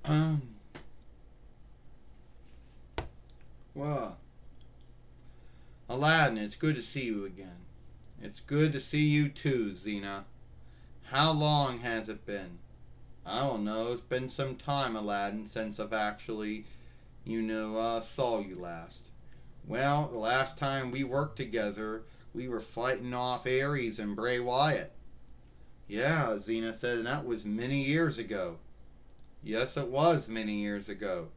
Um, well, Aladdin, it's good to see you again. It's good to see you too, Xena. How long has it been? I don't know. It's been some time, Aladdin, since I've actually, saw you last. Well, the last time we worked together, we were fighting off Ares and Bray Wyatt. Yeah, Xena said, and that was many years ago. Yes, it was many years ago.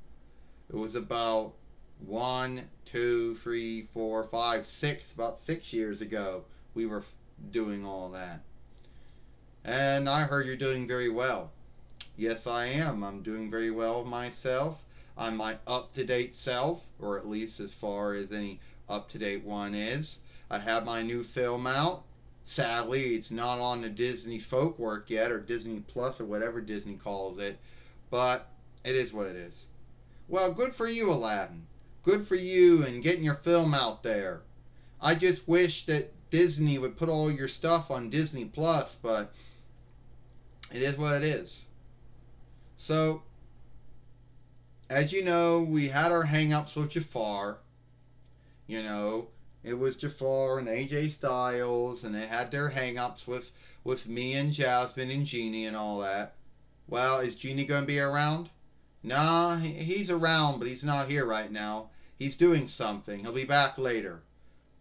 It was about one, two, three, four, five, six, about 6 years ago we were doing all that. And I heard you're doing very well. Yes, I am. I'm doing very well myself. I'm my up to date self, or at least as far as any up to date one is. I have my new film out. Sadly, it's not on the Disney Folk Work yet, or Disney Plus, or whatever Disney calls it, but it is what it is. Well, good for you, Aladdin. Good for you and getting your film out there. I just wish that Disney would put all your stuff on Disney Plus, but it is what it is. So, as you know, we had our hang-ups with Jafar. You know, it was Jafar and AJ Styles, and they had their hang-ups with me and Jasmine and Genie and all that. Well, is Genie going to be around? Nah, he's around, but he's not here right now. He's doing something. He'll be back later.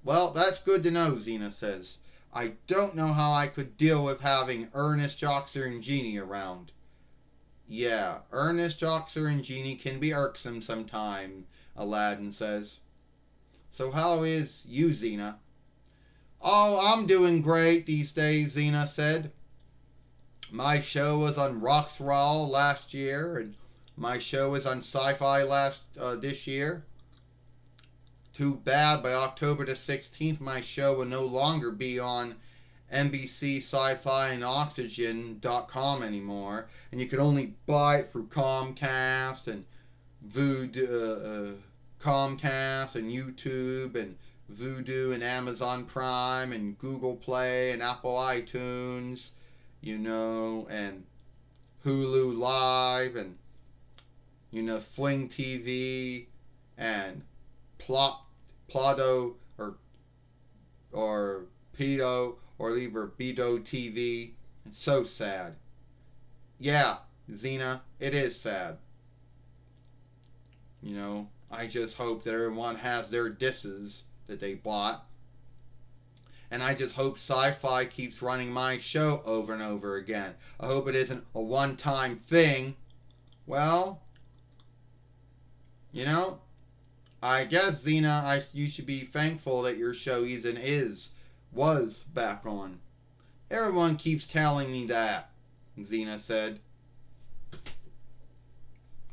Well, that's good to know, Xena says. I don't know how I could deal with having Ernest, Joxer, and Genie around. Yeah, Ernest, Joxer, and Genie can be irksome sometime, Aladdin says. So how is you, Xena? Oh, I'm doing great these days, Xena said. My show was on Rocks Raw last year, and my show was on Sci-Fi this year. Too bad by October the 16th my show will no longer be on NBC Sci-Fi and Oxygen.com anymore, and you could only buy it through Comcast and Comcast and YouTube and Vudu and Amazon Prime and Google Play and Apple iTunes, and Hulu Live and Fling TV and Plado or Pedo or either Bido TV. It's so sad. Yeah, Xena, it is sad. I just hope that everyone has their disses that they bought. And I just hope Sci-Fi keeps running my show over and over again. I hope it isn't a one-time thing. Well, I guess, Xena, you should be thankful that your show was back on. Everyone keeps telling me that, Xena said.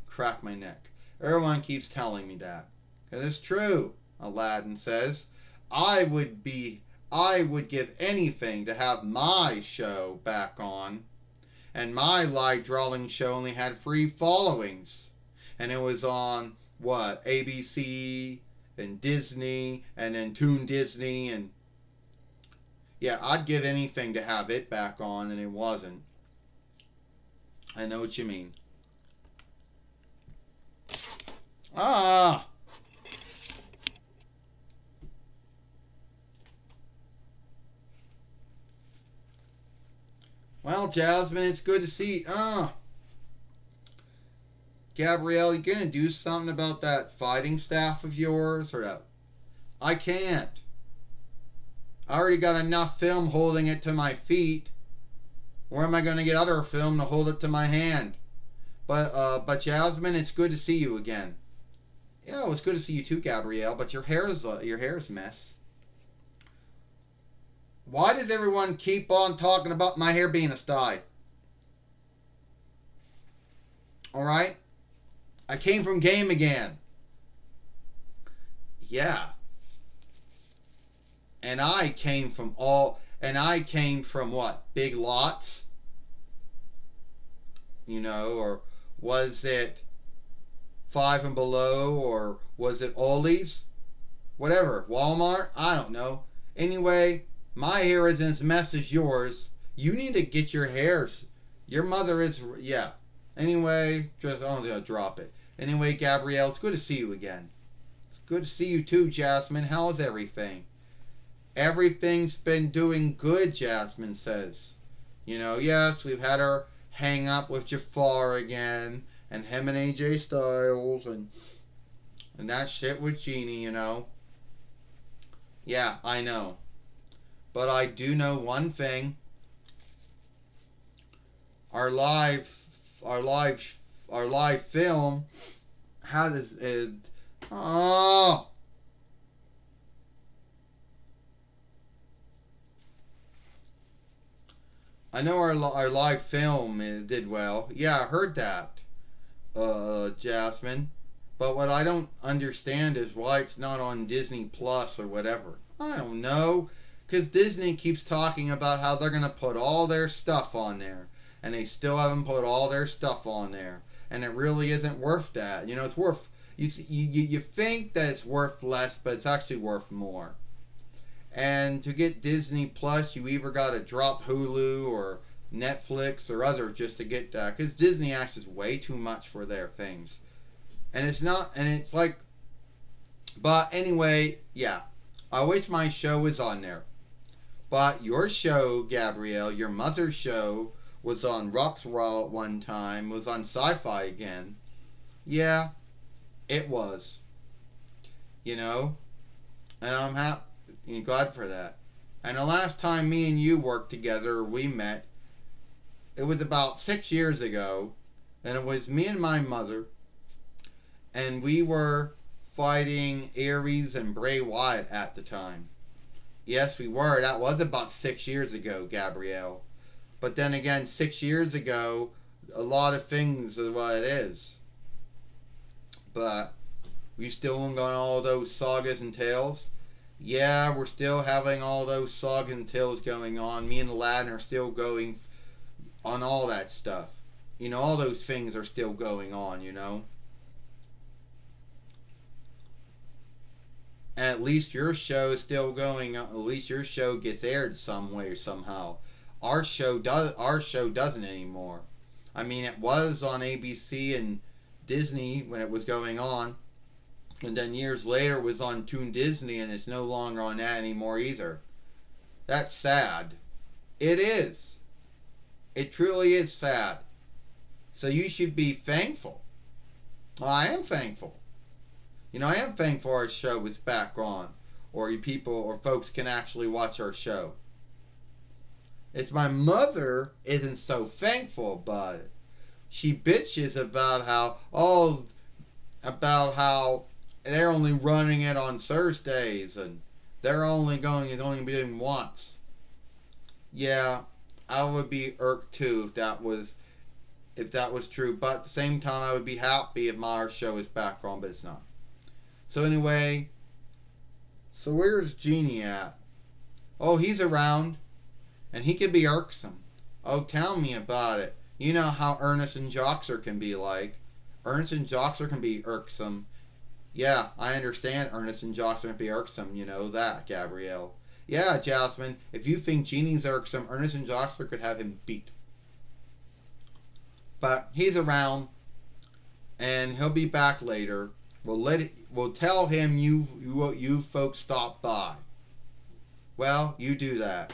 Crack my neck. Everyone keeps telling me that. 'Cause it's true, Aladdin says. I would give anything to have my show back on. And my live drawing show only had 3 followings. And it was on, ABC and Disney and then Toon Disney. And yeah, I'd give anything to have it back on, and it wasn't. I know what you mean. Ah! Well, Jasmine, it's good to see. Gabrielle, you gonna do something about that fighting staff of yours, or that? I can't. I already got enough film holding it to my feet. Where am I gonna get other film to hold it to my hand? But Jasmine, it's good to see you again. Yeah, it was good to see you too, Gabrielle. But your hair's a mess. Why does everyone keep on talking about my hair being a sty? All right, I came from Game again. Yeah, and I came from what? Big Lots, or was it Five and Below, or was it Ollie's? Whatever, Walmart. I don't know. Anyway, my hair isn't as messy as yours. You need to get your hair. Your mother is, yeah. Anyway, just I'm gonna drop it. Anyway, Gabrielle, it's good to see you again. It's good to see you too, Jasmine. How's everything? Everything's been doing good, Jasmine says. Yes, we've had our hang up with Jafar again, and him and AJ Styles, and that shit with Jeannie. Yeah, I know. But I do know one thing. Our live, our live, our live film. How does it? Oh, I know our live film did well. Yeah, I heard that, Jasmine. But what I don't understand is why it's not on Disney Plus or whatever. I don't know. Because Disney keeps talking about how they're going to put all their stuff on there. And they still haven't put all their stuff on there. And it really isn't worth that. It's worth. You think that it's worth less, but it's actually worth more. And to get Disney Plus, you either got to drop Hulu or Netflix or other just to get that. Because Disney asks way too much for their things. And it's not, and it's like, but anyway, yeah. I wish my show was on there. But your show, Gabrielle, your mother's show, was on Roxroll at one time, was on Sci-Fi again. Yeah, it was. You know? And I'm happy, glad for that. And the last time me and you worked together, we met, it was about 6 years ago. And it was me and my mother. And we were fighting Aries and Bray Wyatt at the time. Yes, we were. That was about 6 years ago, Gabrielle. But then again, 6 years ago, a lot of things is what it is. But we still got all those sagas and tales. Yeah, we're still having all those sagas and tales going on. Me and Aladdin are still going on all that stuff. All those things are still going on. And at least your show is still going on. At least your show gets aired some way or somehow. Our show doesn't anymore. I mean, it was on ABC and Disney when it was going on. And then years later it was on Toon Disney, and it's no longer on that anymore either. That's sad. It is. It truly is sad. So you should be thankful. Well, I am thankful. I am thankful our show is back on, or you people or folks can actually watch our show. It's my mother isn't so thankful about it. She bitches about how they're only running it on Thursdays and they're only be doing once. Yeah, I would be irked too if that was true. But at the same time, I would be happy if my show is back on, but it's not. So anyway, so where's Genie at? Oh, he's around, and he can be irksome. Oh, tell me about it. You know how Ernest and Joxer can be like. Ernest and Joxer can be irksome. Yeah, I understand Ernest and Joxer can be irksome. You know that, Gabrielle. Yeah, Jasmine, if you think Genie's irksome, Ernest and Joxer could have him beat. But he's around, and he'll be back later. We'll tell him you folks stopped by. Well, you do that.